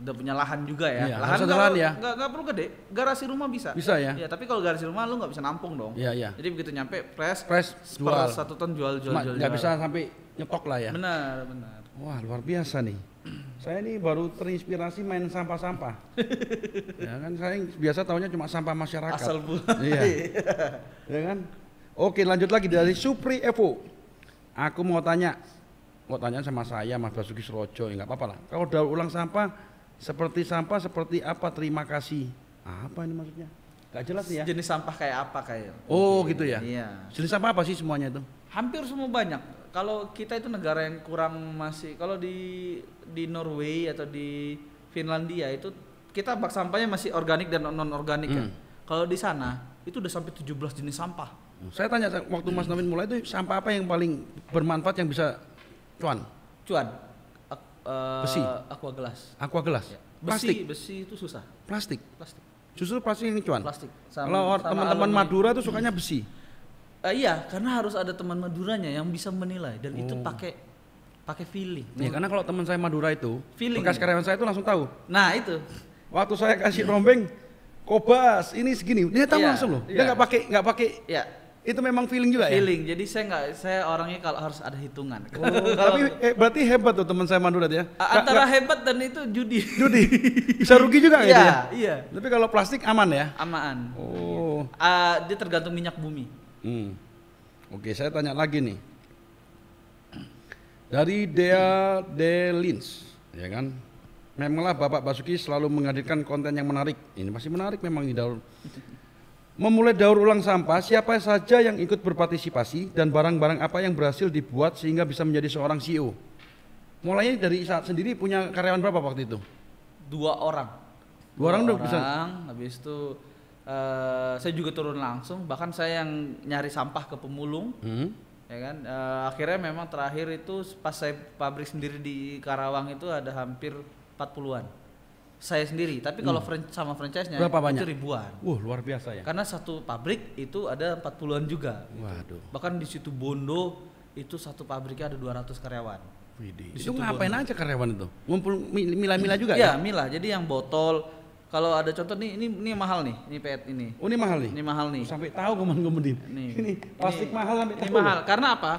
Udah punya lahan juga ya. Iya, lahan ya. Nggak perlu gede. Garasi rumah bisa. Bisa ya. Ya, tapi kalau garasi rumah lu nggak bisa nampung dong. Iya. Jadi begitu nyampe press jual. 1 ton jual. Nggak bisa sampai nyetok lah ya. Benar. Wah, luar biasa nih. Saya ini baru terinspirasi main sampah-sampah. Ya kan, saya biasa tahunya cuma sampah masyarakat. Asal bulan. Iya. Ya kan? Oke, lanjut lagi dari Supri Evo. Aku mau tanya sama saya Mas Basuki Surojo, ya nggak apa-apa lah. Kalau daur ulang sampah seperti apa? Terima kasih. Apa ini maksudnya? Gak jelas nih ya. Jenis sampah kayak apa kayak? Oh, gitu ya. Iya. Jenis sampah apa sih semuanya itu? Hampir semua banyak. Kalau kita itu negara yang kurang masih, kalau di Norway atau di Finlandia itu kita bak sampahnya masih organik dan non organik ya. Kalau di sana itu udah sampai 17 jenis sampah. Saya tanya waktu Mas Novin mulai itu sampah apa yang paling bermanfaat yang bisa cuan? Besi? Aqua gelas. Aqua gelas? Ya. Plastik? Besi itu susah. Plastik? Plastik. Justru plastik ini cuan? Plastik. Kalau teman-teman Madura tuh sukanya besi? Iya, karena harus ada teman Maduranya yang bisa menilai dan itu pakai feeling. Ya karena kalau teman saya Madura itu, Feeling. bekas karyawan saya itu langsung tahu. Nah itu. Waktu saya kasih rombeng, Kobas ini segini, dia tahu Iya, langsung loh. Dia iya. nggak pakai. Ya. Itu memang feeling juga Feeling. Jadi saya orangnya kalau harus ada hitungan. ya. Tapi berarti hebat tuh teman saya Madura ya. Antara hebat dan itu judi. Judi, bisa rugi juga gitu ya. Iya. Tapi kalau plastik aman ya. Aman. Oh. Dia tergantung minyak bumi. Oke, saya tanya lagi nih. Dari Dea Delins, ya kan? Memanglah Bapak Basuki selalu menghadirkan konten yang menarik. Ini masih menarik memang ini daur. Memulai daur ulang sampah, siapa saja yang ikut berpartisipasi dan barang-barang apa yang berhasil dibuat sehingga bisa menjadi seorang CEO? Mulainya dari saat sendiri punya karyawan berapa waktu itu? 2 orang. 2 orang udah bisa. Habis itu saya juga turun langsung. Bahkan saya yang nyari sampah ke pemulung. Ya kan, akhirnya memang terakhir itu pas saya pabrik sendiri di Karawang itu ada hampir 40-an. Saya sendiri, tapi kalau sama franchise-nya berapa banyak? itu ribuan. Luar biasa ya. Karena satu pabrik itu ada 40-an juga. Waduh. Bahkan di situ Bondo itu satu pabriknya ada 200 karyawan. Itu ngapain aja karyawan itu? Ngumpul milah-milah juga ya? Iya, milah. Jadi yang botol, kalau ada contoh nih, ini mahal nih, ini PET ini. Oh, ini mahal nih? Ini mahal nih. Sampai tahu kemudian. Ini plastik mahal sampai tahu. Ini mahal. Karena apa?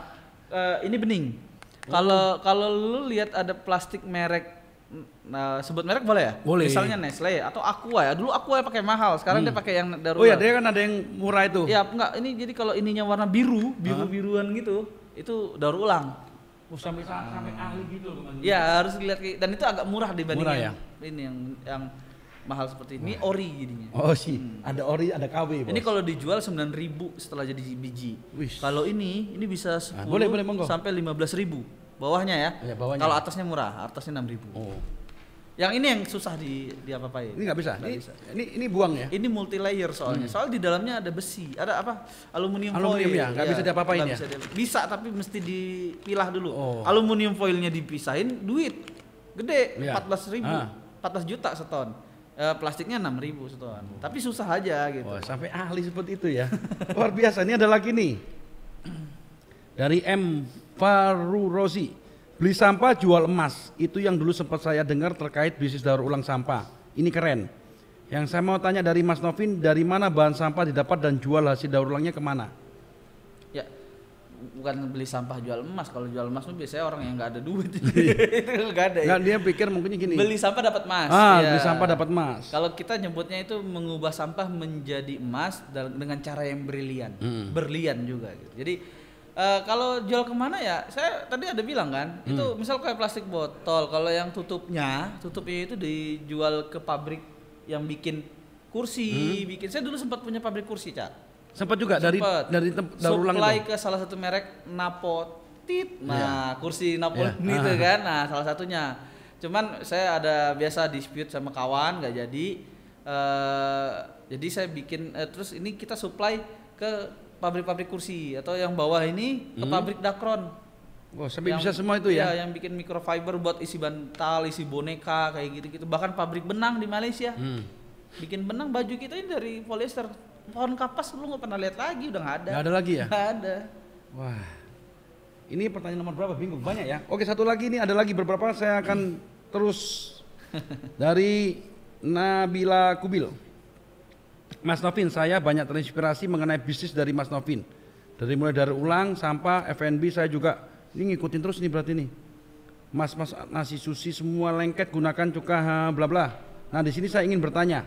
Ini bening. Kalau lu lihat ada plastik merek, sebut merek boleh ya? Boleh. Misalnya Nestle atau Aqua ya. Dulu Aqua pakai mahal, sekarang dia pakai yang darurat. Oh ya, dia kan ada yang murah itu. Ya, enggak. Ini jadi kalau ininya warna biruan gitu, itu daur ulang. Sampai ahli gitu loh. Ya, harus dilihat dan itu agak murah dibanding murah ya? ini yang mahal seperti ini. Ori jadinya. Oh sih, ada ori, ada KW. Ini kalau dijual 9.000 setelah jadi biji. Kalau ini bisa 10 boleh, sampai 15.000 bawahnya ya. Bawahnya. Kalau atasnya murah, atasnya 6.000. Oh. Yang ini yang susah diapa-apain. Ini nggak bisa. Nggak bisa. Ini buang ya. Ini multi layer soalnya. Soal di dalamnya ada besi, ada apa? Aluminium foil. Ya, nggak bisa diapa-apain ya. Bisa tapi mesti dipilah dulu. Oh. Aluminium foilnya dipisahin, duit gede, Ya. 14.000, 14 juta seton. Plastiknya 6.000 seton. Tapi susah aja gitu. Oh, sampai ahli seperti itu ya. Luar biasa. Ini ada lagi nih. Dari M Faru Rosi. Beli sampah jual emas. Itu yang dulu sempat saya dengar terkait bisnis daur ulang sampah. Ini keren. Yang saya mau tanya dari Mas Novin, dari mana bahan sampah didapat dan jual hasil daur ulangnya kemana? Ya, bukan beli sampah jual emas. Kalau jual emas tuh biasanya orang yang nggak ada duit. Itu nggak ada. Nggak, dia pikir mungkin gini. Beli sampah dapat emas. Beli sampah dapat emas. Kalau kita nyebutnya itu mengubah sampah menjadi emas dengan cara yang brilian, berlian juga. Gitu. Jadi kalau jual kemana ya, saya tadi ada bilang kan, itu misal kayak plastik botol, kalau yang tutupnya itu dijual ke pabrik yang bikin kursi, saya dulu sempat punya pabrik kursi, Cak. Sempat juga dari daur ulang supply itu. ke salah satu merek Napotit. Nah, kursi Napolit itu kan. Nah, salah satunya. Cuman saya ada biasa dispute sama kawan, nggak jadi. Jadi saya bikin terus ini kita supply ke pabrik-pabrik kursi atau yang bawah ini ke pabrik Dakron. Wah, sampai bisa semua itu ya? Iya, yang bikin microfiber buat isi bantal, isi boneka kayak gitu-gitu. Bahkan pabrik benang di Malaysia. Bikin benang baju kita ini dari polyester. Pohon kapas lu nggak pernah lihat lagi, udah nggak ada. Nggak ada lagi ya? Nggak ada. Wah, ini pertanyaan nomor berapa? Bingung, banyak ya. Oke, satu lagi nih, ada lagi beberapa, saya akan terus dari Nabila Kubil. Mas Novin, saya banyak terinspirasi mengenai bisnis dari Mas Novin. Dari mulai dari ulang, sampah, F&B, saya juga ini ngikutin terus nih berarti nih. Mas nasi sushi semua lengket gunakan cuka bla bla. Nah, di sini saya ingin bertanya,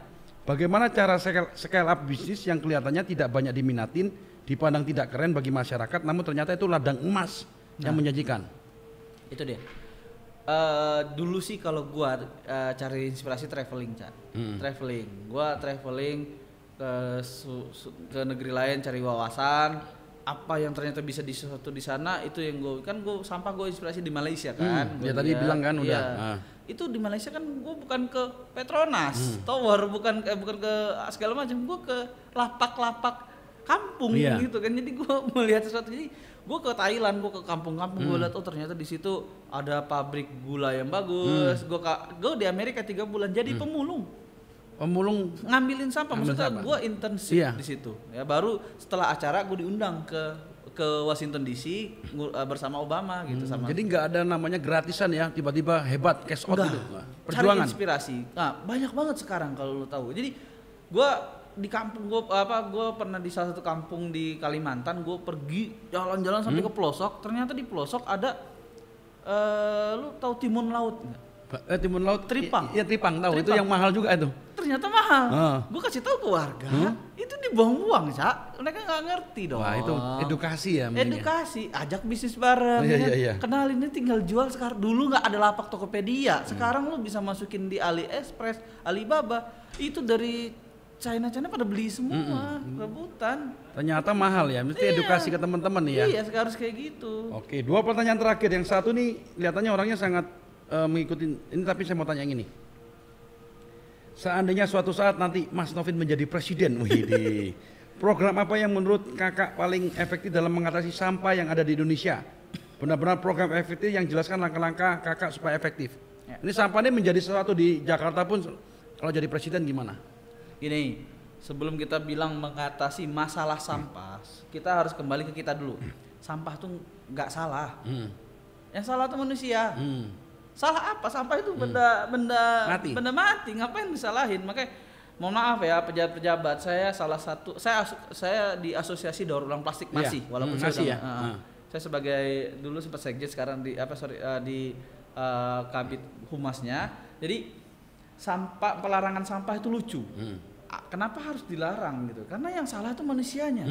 bagaimana cara scale up bisnis yang kelihatannya tidak banyak diminatin, dipandang tidak keren bagi masyarakat, namun ternyata itu ladang emas yang menjanjikan. Itu dia. Dulu sih kalau gua cari inspirasi traveling, Cak. Gua traveling ke negeri lain cari wawasan, apa yang ternyata bisa disuatu di sana, itu yang gue sampah gue inspirasi di Malaysia kan. Ya tadi bilang kan udah. Itu di Malaysia kan gue bukan ke Petronas, Tower, bukan ke segala macam, gue ke lapak-lapak kampung gitu kan. Jadi gue melihat sesuatu, jadi Gue ke Thailand, gue ke kampung-kampung, gue lihat ternyata di situ ada pabrik gula yang bagus. Gue di Amerika 3 bulan jadi pemulung ngambilin sampah. Maksudnya gue internship di situ. Ya baru setelah acara gue diundang ke Washington DC bersama Obama gitu sama. Jadi nggak ada namanya gratisan ya, tiba-tiba hebat cash out gitu. Cari Perjuangan. inspirasi. Nah, banyak banget sekarang kalau lo tahu. Jadi gue di kampung gue pernah di salah satu kampung di Kalimantan, gue pergi jalan-jalan sampai ke pelosok. Ternyata di pelosok ada lu tahu timun laut nggak? Timun laut tripang. Iya tripang tahu, itu yang mahal juga itu. Ternyata mahal. Gue kasih tahu ke warga, itu dibuang-buang, Cak. Mereka nggak ngerti dong. Wah, itu edukasi ya. Edukasi, ajak bisnis bareng. Iya. Kenalin ini tinggal jual sekarang. Dulu nggak ada lapak Tokopedia. Sekarang lu bisa masukin di AliExpress, Alibaba. Itu dari China pada beli semua, rebutan. Ternyata mahal ya, mesti edukasi ke teman-teman nih ya. Iya, harus kayak gitu. Oke, 2 pertanyaan terakhir. Yang satu nih kelihatannya orangnya sangat mengikuti ini, tapi saya mau tanya yang ini. Seandainya suatu saat nanti Mas Novin menjadi presiden, program apa yang menurut kakak paling efektif dalam mengatasi sampah yang ada di Indonesia? Benar-benar program efektif yang jelaskan langkah-langkah kakak supaya efektif. Ya. Ini sampah ini menjadi sesuatu di Jakarta pun, kalau jadi presiden gimana? Gini, sebelum kita bilang mengatasi masalah sampah, kita harus kembali ke kita dulu. Sampah tuh nggak salah. Yang salah tuh manusia. Salah apa? Sampah itu benda mati. Ngapain disalahin? Makanya mohon maaf ya pejabat-pejabat, saya salah satu saya di asosiasi daur ulang plastik masih walaupun saya sebagai dulu sempat sekjen, sekarang di Kabid Humasnya. Jadi pelarangan sampah itu lucu. Kenapa harus dilarang gitu? Karena yang salah itu manusianya.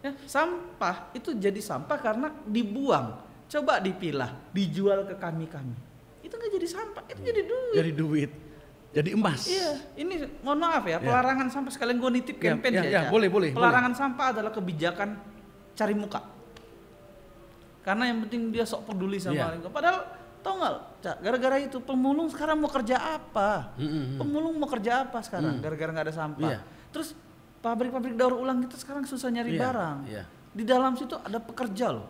Ya, sampah itu jadi sampah karena dibuang. Coba dipilah, dijual ke kami. Itu nggak jadi sampah, itu jadi duit. Jadi duit, jadi emas. Iya, ini mohon maaf ya, pelarangan sampah, sekalian gue nitip campaign ya. Boleh. Pelarangan sampah adalah kebijakan cari muka. Karena yang penting dia sok peduli sama lingkungan. Padahal tau nggak, gara-gara itu pemulung sekarang mau kerja apa? Pemulung mau kerja apa sekarang? Gara-gara nggak ada sampah. Terus pabrik-pabrik daur ulang kita sekarang susah nyari barang. Di dalam situ ada pekerja loh.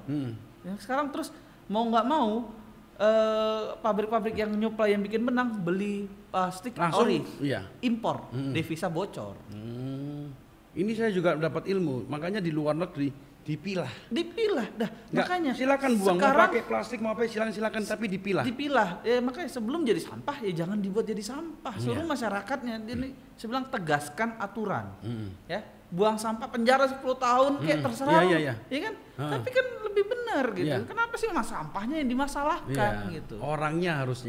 Ya, sekarang terus mau nggak mau pabrik-pabrik yang nyuplai yang bikin benang beli plastik langsung impor, devisa bocor. Ini saya juga dapat ilmu, makanya di luar negeri dipilah dah. Makanya silakan buang, mau pakai plastik mau apa silakan tapi dipilah ya. Makanya sebelum jadi sampah ya jangan dibuat jadi sampah. Suruh masyarakatnya ini saya bilang tegaskan aturan. Ya, buang sampah penjara 10 tahun kayak terserah. Iya kan? Tapi kan lebih benar gitu. Kenapa sih sampahnya yang dimasalahkan gitu? Orangnya harusnya.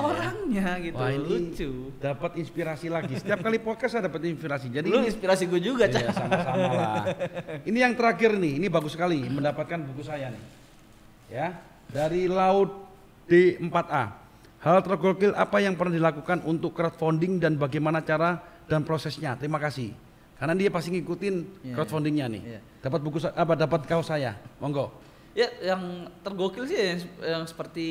Gitu. Wah, ini lucu. Dapat inspirasi lagi. Setiap kali podcast saya dapat inspirasi. Jadi lu inspirasi gue juga, Cak. Iya, sama-sama lah. Ini yang terakhir nih, ini bagus sekali mendapatkan buku saya nih. Ya, dari Laut D4A. Hal tergokil apa yang pernah dilakukan untuk crowdfunding dan bagaimana cara dan prosesnya? Terima kasih. Karena dia pasti ngikutin crowdfundingnya nih. Dapat buku dapat kaos saya. Monggo. Ya, yang tergokil sih yang seperti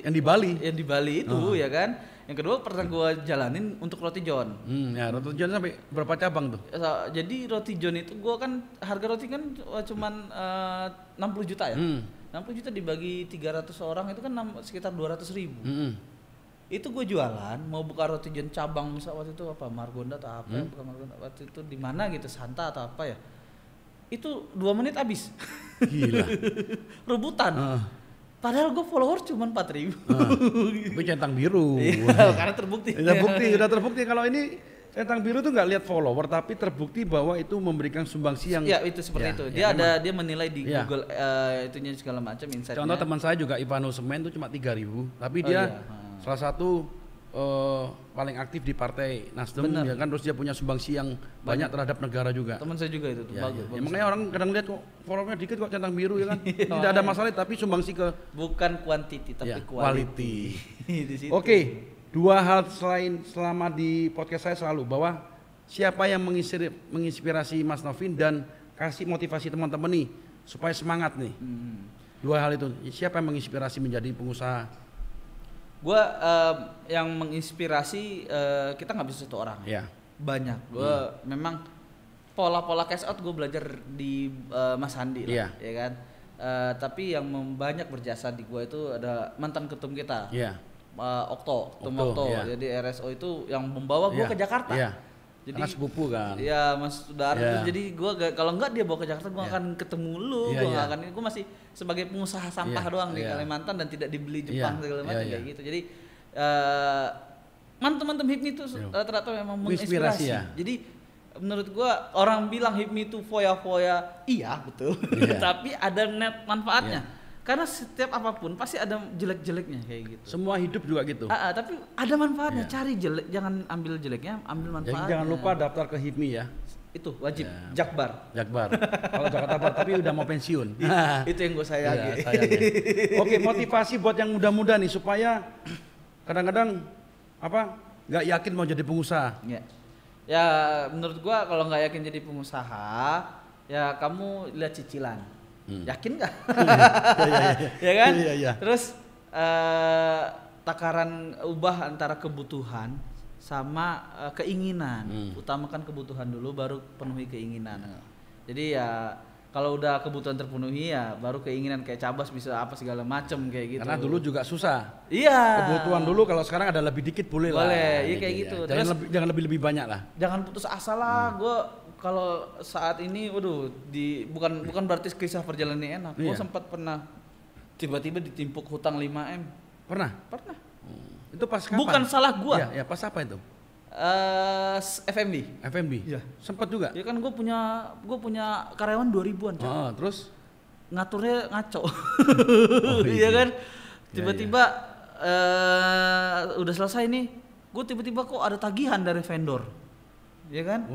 yang di Bali. Yang di Bali itu ya kan. Yang kedua pernah gua jalanin untuk roti john. Ya, roti john sampai berapa cabang tuh? Jadi roti john itu gua kan harga roti kan cuman 60 juta ya. 60 juta dibagi 300 orang itu kan sekitar 200.000. Itu gue jualan mau buka roti john cabang waktu itu apa Margonda atau apa bukan Margonda, waktu itu di mana gitu Santa atau apa ya, itu 2 menit habis. Gila. Rebutan. Padahal gue follower cuma 4.000. Tapi centang biru. Karena terbukti. Udah terbukti kalau ini centang biru tuh nggak lihat follower tapi terbukti bahwa itu memberikan sumbangsi yang. Ya itu seperti itu. Dia dia menilai di Google itunya segala macam insight-nya. Contoh teman saya juga Ivano Semen tuh cuma 3.000 tapi dia salah satu paling aktif di Partai Nasdem ya kan, terus dia punya sumbangsi yang banyak terhadap negara juga. Teman saya juga itu tuh bagus. Ya, makanya orang kadang lihat kok followernya dikit kok centang biru ya kan. Tidak ada masalah tapi sumbangsi ke bukan quantity tapi quality. Oke, 2 hal selain selama di podcast saya selalu bahwa siapa yang menginspirasi Mas Novin dan kasih motivasi teman-teman nih supaya semangat nih. 2 hal itu, siapa yang menginspirasi menjadi pengusaha? Gue yang menginspirasi kita nggak bisa satu orang, banyak. Gue memang pola-pola cash out gue belajar di Mas Handi lah, ya kan. Tapi yang banyak berjasa di gua itu ada mantan ketum kita. Iya. Ketum Okto. Iya. Jadi RSO itu yang membawa gua ke Jakarta. Iya. Jadi Karena sepupu kan. Iya, Mas Sudar. Iya. Jadi gua kalau enggak dia bawa ke Jakarta gua akan ketemu lu, Iya, gua iya. nggak akan. Gua masih sebagai pengusaha sampah doang di Kalimantan dan tidak dibeli Jepang segala macam kayak gitu. Jadi mantan-mantan HIPMI itu rata-rata memang menginspirasi. Ya. Jadi menurut gua orang bilang HIPMI itu foya-foya, iya betul. Tapi ada net manfaatnya. Karena setiap apapun pasti ada jelek-jeleknya kayak gitu. Semua hidup juga gitu. Tapi ada manfaatnya. Cari jelek, jangan ambil jeleknya, ambil manfaatnya. Jadi jangan lupa daftar ke HIPMI ya. Itu wajib. Jakbar. Kalau Jakarta Barat tapi udah mau pensiun. Itu yang gue sayangi. Oke, motivasi buat yang muda-muda nih supaya kadang-kadang nggak yakin mau jadi pengusaha. Ya menurut gua kalau nggak yakin jadi pengusaha, ya kamu lihat cicilan. Yakin nggak? Ya kan? Iya. Terus takaran ubah antara kebutuhan sama keinginan. Utamakan kebutuhan dulu, baru penuhi keinginan. Jadi ya kalau udah kebutuhan terpenuhi ya baru keinginan kayak cabas bisa apa segala macem kayak gitu. Karena dulu juga susah. Iya. Kebutuhan dulu, kalau sekarang ada lebih dikit boleh lah. Boleh, iya kayak gitu. Ya. Jangan lebih banyak lah. Jangan putus asa lah. Gue kalau saat ini, bukan berarti kisah perjalanan ini enak. Gue sempat pernah tiba-tiba ditimpuk hutang 5M. Pernah. Itu pas kapan? Bukan salah gue. Ya pas apa itu? FMB. Iya. Sempat juga. Ya kan gue punya karyawan 2000-an. Terus ngaturnya ngaco. Iya kan. Tiba-tiba udah selesai nih. Gue tiba-tiba kok ada tagihan dari vendor. Ya kan?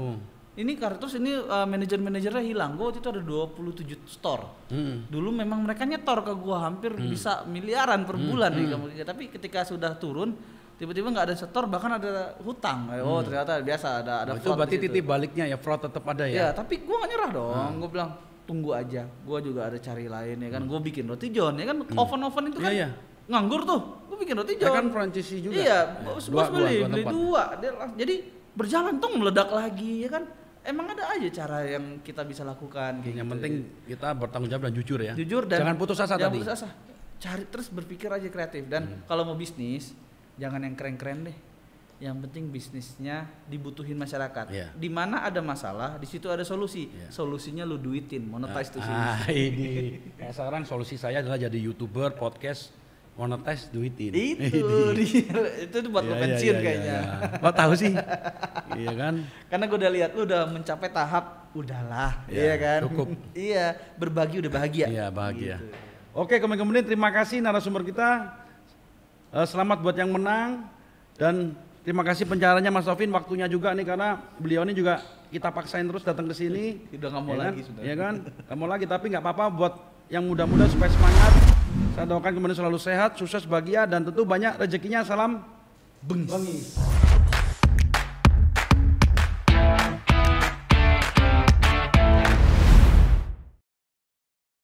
Ini terus ini manajer-manajernya hilang. Gue waktu itu ada 27 store. Dulu memang mereka nyetor ke gue hampir bisa miliaran per bulan nih. Tapi ketika sudah turun, tiba-tiba nggak ada setor, bahkan ada hutang. Oh ternyata biasa ada itu berarti titik baliknya ya, fraud tetap ada ya. Ya tapi gue nggak nyerah dong. Gue bilang tunggu aja, gue juga ada cari lain ya kan. Gue bikin roti john ya kan, oven itu kan nganggur tuh. Gue bikin roti john. Ya kan franchisee juga. Iya, bos beli 2. Jadi berjalan tuh meledak lagi ya kan. Emang ada aja cara yang kita bisa lakukan kayak yang gitu. penting kita bertanggung jawab dan jujur ya. Jujur dan jangan putus asa tadi. Putus asa. Cari terus, berpikir aja kreatif dan kalau mau bisnis jangan yang keren-keren deh. Yang penting bisnisnya dibutuhin masyarakat. Di mana ada masalah, di situ ada solusi. Solusinya lu duitin, monetize tuh. Ini. Kayak sekarang solusi saya adalah jadi YouTuber, podcast, monetize, duitin. Itu buat lo pensiun kayaknya. Lo tahu sih? Iya kan? Karena gue udah lihat lu udah mencapai tahap udahlah, iya kan? Cukup. Iya, berbagi udah bahagia. Iya, bahagia. Gitu. Oke, kemudian terima kasih narasumber kita. Selamat buat yang menang dan terima kasih pencaranya Mas Taufin, waktunya juga nih karena beliau ini juga kita paksain terus datang ke sini. Udah nggak mau lagi sudah. Iya kan? Nggak mau lagi, tapi nggak apa-apa buat yang muda-muda supaya semangat. Saya doakan kemudian selalu sehat, sukses, bahagia dan tentu banyak rezekinya. Salam bengis.